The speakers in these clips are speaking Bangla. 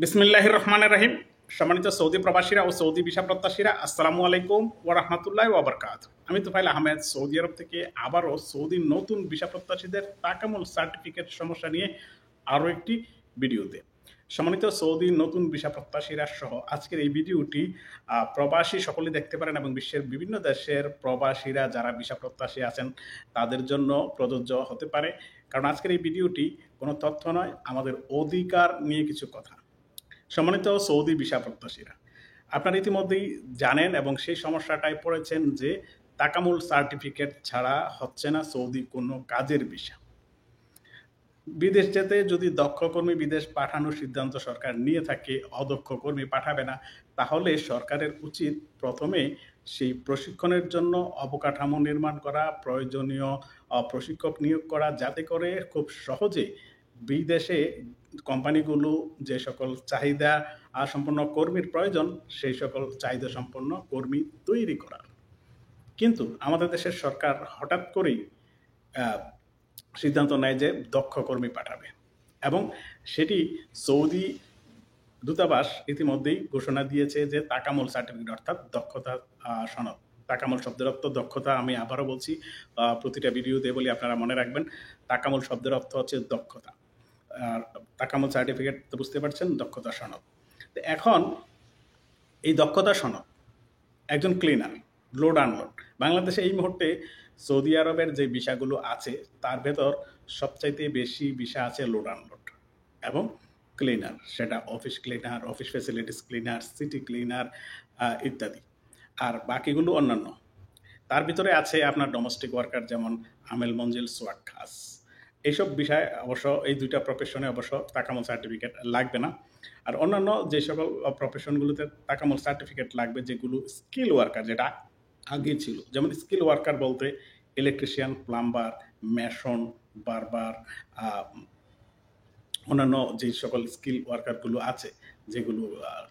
বিসমিল্লাহির রহমানির রহিম। সম্মানিত সৌদি প্রবাসীরা ও সৌদি ভিসা প্রত্যাশীরা, আসসালামু আলাইকুম ওয়া রাহমাতুল্লাহি ওয়া বারাকাতুহু। আমি তুফাইল আহমেদ সৌদি আরব থেকে আবারও সৌদির নতুন ভিসা প্রত্যাশীদের তাকামুল সার্টিফিকেট সমস্যা নিয়ে আরও একটি ভিডিওতে। সম্মানিত সৌদি নতুন ভিসা প্রত্যাশীরা সহ আজকের এই ভিডিওটি প্রবাসী সকলে দেখতে পারেন এবং বিশ্বের বিভিন্ন দেশের প্রবাসীরা যারা ভিসা প্রত্যাশী আছেন তাদের জন্য প্রযোজ্য হতে পারে। কারণ আজকের এই ভিডিওটি কোনো তথ্য নয়, আমাদের অধিকার নিয়ে কিছু কথা। সম্মানিত সৌদি ভিসা প্রত্যাশীরা, আপনারা ইতিমধ্যেই জানেন এবং সেই সমস্যাটায় পড়েছেন যে তাকামুল সার্টিফিকেট ছাড়া হচ্ছে না সৌদি কোনো কাজের ভিসা। বিদেশ যেতে যদি দক্ষ কর্মী বিদেশ পাঠানোর সিদ্ধান্ত সরকার নিয়ে থাকে, অদক্ষ কর্মী পাঠাবে না, তাহলে সরকারের উচিত প্রথমে সেই প্রশিক্ষণের জন্য অবকাঠামো নির্মাণ করা, প্রয়োজনীয় প্রশিক্ষক নিয়োগ করা, যাতে করে খুব সহজে বিদেশে কোম্পানিগুলো যে সকল চাহিদা সম্পন্ন কর্মীর প্রয়োজন সেই সকল চাহিদা সম্পন্ন কর্মী তৈরি করার। কিন্তু আমাদের দেশের সরকার হঠাৎ করেই সিদ্ধান্ত নেয় যে দক্ষ কর্মী পাঠাবে এবং সেটি সৌদি দূতাবাস ইতিমধ্যেই ঘোষণা দিয়েছে যে তাকামুল সার্টিফিকেট অর্থাৎ দক্ষতা সনদ। তাকামুল শব্দের অর্থ দক্ষতা। আমি আবারও বলছি, প্রতিটা ভিডিওতে বলি, আপনারা মনে রাখবেন। তাকামুল শব্দের অর্থ হচ্ছে দক্ষতা, আর তাকামুল সার্টিফিকেট তো বুঝতে পারছেন, দক্ষতা সনদ। তো এখন এই দক্ষতা সনদ একজন ক্লিনার, লোড আনলোড, বাংলাদেশে এই মুহূর্তে সৌদি আরবের যে ভিসাগুলো আছে তার ভেতর সবচাইতে বেশি ভিসা আছে লোড আনলোড এবং ক্লিনার, সেটা office cleaner, office facilities cleaner, city cleaner ইত্যাদি। আর বাকিগুলো অন্যান্য। তার ভিতরে আছে আপনার ডোমেস্টিক ওয়ার্কার, যেমন আমেল মঞ্জিল, সোয়াক খাস। এইসব বিষয় অবশ্য এই দুইটা প্রফেশনে অবশ্য তাকামুল সার্টিফিকেট লাগবে না। আর অন্যান্য যে সকল প্রফেশনগুলোতে তাকামুল সার্টিফিকেট লাগবে, যেগুলো স্কিল ওয়ার্কার, যেটা আগে ছিল, যেমন স্কিল ওয়ার্কার বলতে ইলেকট্রিশিয়ান, প্লাম্বার, মেশন, বারবার, অন্যান্য যে সকল স্কিল ওয়ার্কারগুলো আছে, যেগুলো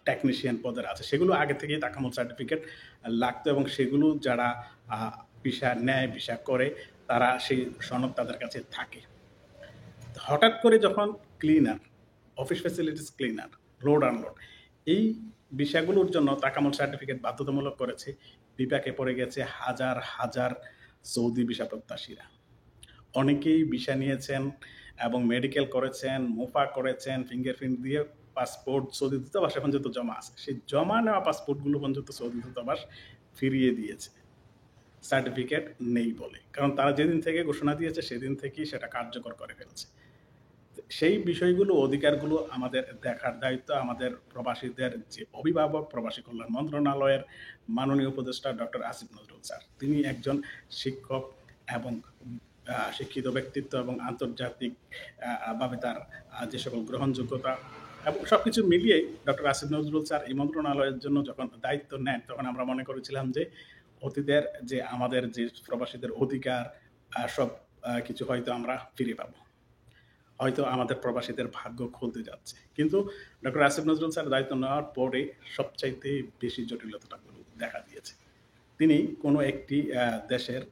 টেকনিশিয়ান পদের আছে, সেগুলো আগে থেকেই তাকামুল সার্টিফিকেট লাগতো এবং সেগুলো যারা ভিসা নেয়, ভিসা করে, তারা সেই সনদ তাদের কাছে থাকে। হঠাৎ করে যখন cleaner, office facilities cleaner, load unload, এই বিষয়গুলোর জন্য তাকামুল সার্টিফিকেট বাধ্যতামূলক করেছে, বিপাকে পড়ে গেছে হাজার হাজার সৌদি ভিসা প্রত্যাশীরা। অনেকেই ভিসা নিয়েছেন এবং মেডিকেল করেছেন, মুফা করেছেন, ফিঙ্গারপ্রিন্ট দিয়ে পাসপোর্ট সৌদি দূতাবাস এখন যত জমা আছে, সেই জমা নেওয়া পাসপোর্টগুলো পর্যন্ত সৌদি দূতাবাস ফিরিয়ে দিয়েছে সার্টিফিকেট নেই বলে। কারণ তারা যেদিন থেকে ঘোষণা দিয়েছে সেদিন থেকেই সেটা কার্যকর করে ফেলছে। সেই বিষয়গুলো, অধিকারগুলো আমাদের দেখার দায়িত্ব আমাদের প্রবাসীদের যে অভিভাবক, প্রবাসী কল্যাণ মন্ত্রণালয়ের মাননীয় উপদেষ্টা ডক্টর আসিফ নজরুল স্যার। তিনি একজন শিক্ষক এবং শিক্ষিত ব্যক্তিত্ব এবং আন্তর্জাতিক ভাবে তার যে সকল গ্রহণযোগ্যতা এবং সব কিছু মিলিয়ে ডক্টর আসিফ নজরুল স্যার এই মন্ত্রণালয়ের জন্য যখন দায়িত্ব নেন, তখন আমরা মনে করেছিলাম যে অতীতের যে আমাদের যে প্রবাসীদের অধিকার সব কিছু হয়তো আমরা ফিরে পাবো, হয়তো আমাদের প্রবাসীদের ভাগ্য খুলতে যাচ্ছে। কিন্তু ডক্টর আসিফ নজরুল স্যার দায়িত্ব নেওয়ার পরে সবচাইতে বেশি জটিলতাগুলো দেখা দিয়েছে। তিনি কোনো একটি দেশের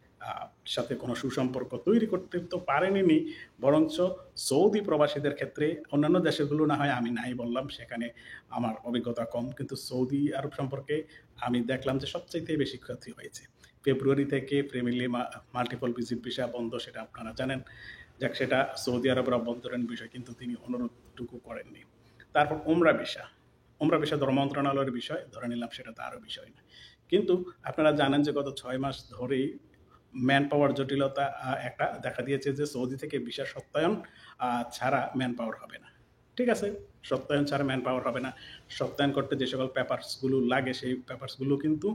সাথে কোনো সুসম্পর্ক তৈরি করতে তো পারেননি, বরঞ্চ সৌদি প্রবাসীদের ক্ষেত্রে, অন্যান্য দেশগুলো না হয় আমি নাই বললাম, সেখানে আমার অভিজ্ঞতা কম, কিন্তু সৌদি আরব সম্পর্কে আমি দেখলাম যে সবচাইতে বেশি ক্ষতি হয়েছে। ফেব্রুয়ারি থেকে ফ্যামিলি মাল্টিপল ভিজিট ভিসা বন্ধ, সেটা আপনারা জানেন। যাক, সেটা সৌদি আরবের অভ্যন্তরীণ বিষয়, কিন্তু তিনি অনুরোধটুকু করেননি। তারপর উমরা ভিসা, উমরা ভিসা ধর্ম মন্ত্রণালয়ের বিষয়, ধরে নিলাম সেটা তারও বিষয় না। কিন্তু আপনারা জানেন যে গত 6 মাস ধরেই ম্যান পাওয়ার জটিলতা একটা দেখা দিয়েছে, যে সৌদি থেকে ভিসা সত্যায়ন ছাড়া ম্যান পাওয়ার হবে না। ঠিক আছে, সত্যায়ন ছাড়া ম্যান পাওয়ার হবে না। সত্যায়ন করতে যে সকল পেপারসগুলো লাগে, সেই পেপারসগুলো কিন্তু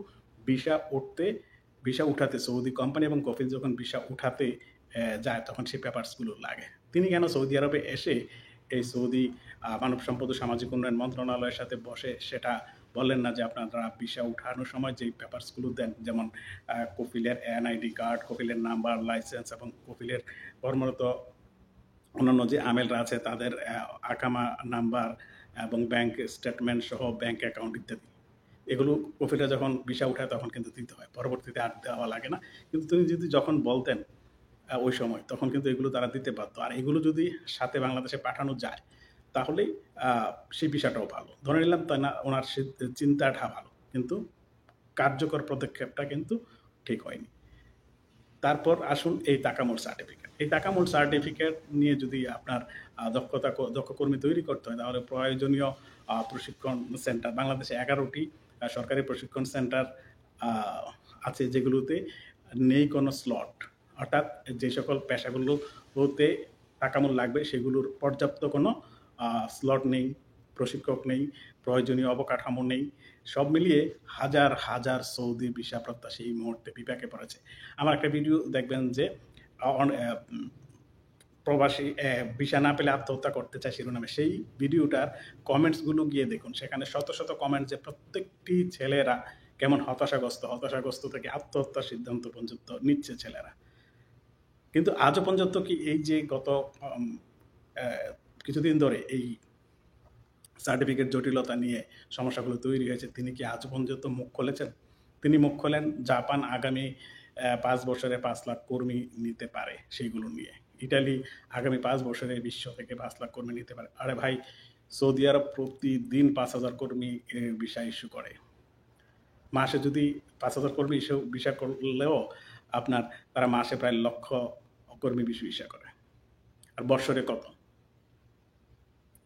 ভিসা উঠাতে সৌদি কোম্পানি এবং কফিল যখন ভিসা উঠাতে যায়, তখন সেই পেপারসগুলো লাগে। তিনি কেন সৌদি আরবে এসে এই সৌদি মানব সম্পদ ও সামাজিক উন্নয়ন মন্ত্রণালয়ের সাথে বসে সেটা বললেন না যে আপনারা ভিসা উঠানোর সময় যেই পেপারসগুলো দেন, যেমন কফিলের এনআইডি কার্ড, কফিলের নাম্বার, লাইসেন্স এবং কফিলের কর্মরত অন্যান্য যে আমেলরা আছে তাদের আকামা নাম্বার এবং ব্যাংক স্টেটমেন্ট সহ ব্যাংক অ্যাকাউন্ট ইত্যাদি, এগুলো কফিলরা যখন ভিসা উঠায় তখন কিন্তু দিতে হয়, পরবর্তীতে আর দেওয়া লাগে না। কিন্তু তিনি যদি যখন বলতেন ওই সময়, তখন কিন্তু এগুলো তারা দিতে পারতো। আর এগুলো যদি সাথে বাংলাদেশে পাঠানো যায়, তাহলেই সেই বিষয়টাও ভালো। ধরে নিলাম তাই না ওনার চিন্তাটা ভালো, কিন্তু কার্যকর পদক্ষেপটা কিন্তু ঠিক হয়নি। তারপর আসুন এই তাকামুল সার্টিফিকেট। এই তাকামুল সার্টিফিকেট নিয়ে যদি আপনার দক্ষ কর্মী তৈরি করতে হয়, তাহলে প্রয়োজনীয় প্রশিক্ষণ সেন্টার বাংলাদেশে ১১টি সরকারি প্রশিক্ষণ সেন্টার আ আছে, যেগুলোতে নেই কোনো স্লট। অর্থাৎ যে সকল পেশাগুলোতে তাকামুল লাগবে সেগুলোর পর্যাপ্ত কোনো স্লট নেই, প্রশিক্ষক নেই, প্রয়োজনীয় অবকাঠামো নেই। সব মিলিয়ে হাজার, হাজার সৌদি ভিসা প্রত্যাশী এই মুহূর্তে বিপাকে পড়েছে। আমার একটা ভিডিও দেখবেন যে আ অন অ্যা উম প্রবাসী ভিসা না পেলে আত্মহত্যা করতে চায় শিরোনামে। সেই ভিডিওটার কমেন্টসগুলো গিয়ে দেখুন। সেখানে শত, শত কমেন্ট যে প্রত্যেকটি ছেলেরা কেমন হতাশাগ্রস্ত থেকে আত্মহত্যার সিদ্ধান্ত পর্যন্ত নিচ্ছে ছেলেরা। কিন্তু আজও পর্যন্ত কি এই যে গত অম অ্যা কিছুদিন ধরে এই সার্টিফিকেট জটিলতা নিয়ে সমস্যাগুলো তৈরি হয়েছে, তিনি কি আজ পর্যন্ত মুখ খুলেছেন? তিনি মুখ খোলেন জাপান আগামী ৫ বছরে ৫ লাখ কর্মী নিতে পারে সেইগুলো নিয়ে। ইটালি আগামী ৫ বছরে বিশ্ব থেকে ৫ লাখ কর্মী নিতে পারে। আরে ভাই, সৌদি আরব প্রতিদিন ৫,০০০ কর্মী ভিসা ইস্যু করে। মাসে যদি ৫,০০০ কর্মী ভিসা করলেও আপনার তারা মাসে প্রায় লক্ষ কর্মী ভিসা করে। আর বৎসরে কত?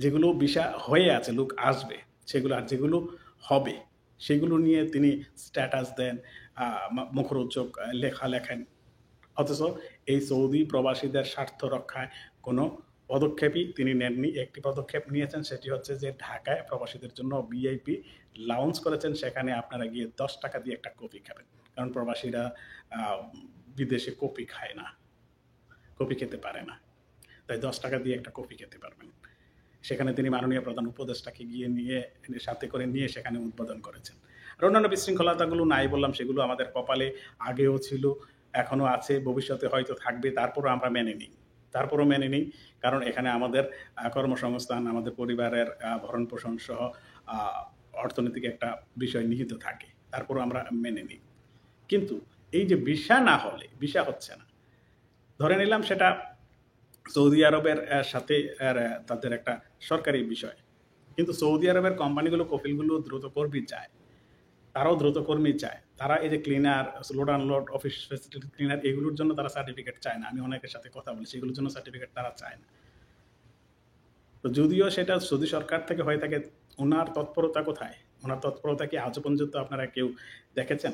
যেগুলো ভিসা হয়ে আছে, লোক আসবে সেগুলো, আর যেগুলো হবে সেগুলো নিয়ে তিনি স্ট্যাটাস দেন, মুখরোচক লেখা লেখেন। অথচ এই সৌদি প্রবাসীদের স্বার্থ রক্ষায় কোনো পদক্ষেপই তিনি নেননি। একটি পদক্ষেপ নিয়েছেন, সেটি হচ্ছে যে ঢাকায় প্রবাসীদের জন্য ভিআইপি লাউঞ্জ করেছেন। সেখানে আপনারা গিয়ে ৳১০ দিয়ে একটা কফি খাবেন। কারণ প্রবাসীরা বিদেশে কফি খায় না, কফি খেতে পারে না। তাই ৳১০ দিয়ে একটা কফি খেতে পারবেন। সেখানে তিনি মাননীয় প্রধান উপদেষ্টাকে সাথে করে নিয়ে সেখানে উদ্বোধন করেছেন। আর অন্যান্য বিশৃঙ্খলতাগুলো নাই বললাম, সেগুলো আমাদের কপালে আগেও ছিল, এখনো আছে, ভবিষ্যতে হয়তো থাকবে। তারপরও আমরা মেনে নিই। তারপরও মেনে নিই, কারণ এখানে আমাদের কর্মসংস্থান, আমাদের পরিবারের ভরণ-পোষণ সহ আ অর্থনৈতিক একটা বিষয় নিহিত থাকে। তারপরও আমরা মেনে নিই। কিন্তু এই যে ভিসা না হলে, ভিসা হচ্ছে না। ধরে নিলাম সেটা সৌদি আরবের সাথে তাদের একটা সরকারি বিষয়। কিন্তু সৌদি আরবের কোম্পানিগুলো, কফিলগুলো দ্রুত কর্মী চায়। তারাও দ্রুত কর্মী চায়। তারা এই যে cleaner, load unload, office facility cleaner, এগুলোর জন্য তারা সার্টিফিকেট চায় না। আমি অনেকের সাথে কথা বলেছি, এগুলোর জন্য সার্টিফিকেট তারা চায় না। তো যদিও সেটা সৌদি সরকার থেকে হয়ে থাকে, উনার তৎপরতা কোথায়? উনার তৎপরতা কি আজও পর্যন্ত আপনারা কেউ দেখেছেন?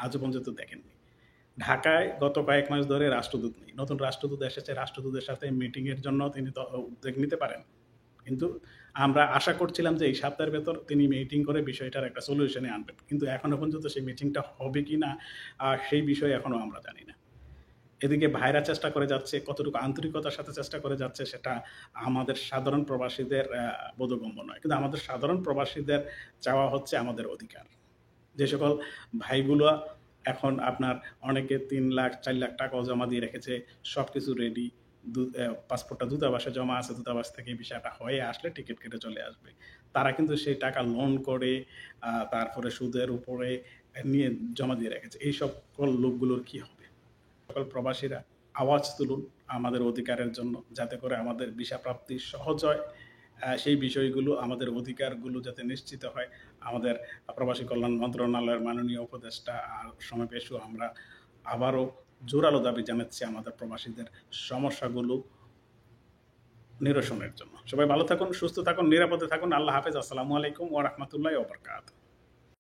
আজও পর্যন্ত দেখেননি। ঢাকায় গত কয়েক মাস ধরে রাষ্ট্রদূত নেই। নতুন রাষ্ট্রদূত এসেছে, রাষ্ট্রদূতের সাথে মিটিংয়ের জন্য তিনি উদ্যোগ নিতে পারেন। কিন্তু আমরা আশা করছিলাম যে এই সপ্তাহের ভেতর তিনি মিটিং করে বিষয়টার একটা সলিউশনে আনবেন। কিন্তু এখনো পর্যন্ত সেই মিটিংটা হবে কিনা সেই বিষয়ে এখনো আমরা জানি না। এদিকে ভাইরা চেষ্টা করে যাচ্ছে, কতটুকু আন্তরিকতার সাথে চেষ্টা করে যাচ্ছে সেটা আমাদের সাধারণ প্রবাসীদের বোধগম্য নয়। কিন্তু আমাদের সাধারণ প্রবাসীদের চাওয়া হচ্ছে আমাদের অধিকার। যে সকল ভাইগুলো এখন আপনার অনেকে ৩ লাখ ৪ লাখ টাকাও জমা দিয়ে রেখেছে, সবকিছু রেডি, পাসপোর্টটা দূতাবাসে জমা আছে, দূতাবাস থেকে বিষয়টা হয়ে আসলে টিকিট কেটে চলে আসবে। তারা কিন্তু সেই টাকা লোন করে তারপরে সুদের উপরে নিয়ে জমা দিয়ে রেখেছে। এই সকল লোকগুলোর কি হবে? সকল প্রবাসীরা আওয়াজ তুলুন আমাদের অধিকারের জন্য, যাতে করে আমাদের ভিসা প্রাপ্তি সহজ হয়। সেই বিষয়গুলো, আমাদের অধিকারগুলো যাতে নিশ্চিত হয়। আমাদের প্রবাসী কল্যাণ মন্ত্রণালয়ের মাননীয় উপদেষ্টা সমাবেশেও আমরা আবারও জোরালো দাবি জানাচ্ছি আমাদের প্রবাসীদের সমস্যাগুলো নিরসনের জন্য। সবাই ভালো থাকুন, সুস্থ থাকুন, নিরাপদে থাকুন। আল্লাহ হাফেজ। আসসালামু আলাইকুম ওয়া রাহমাতুল্লাহি ওয়া বারাকাতুহু।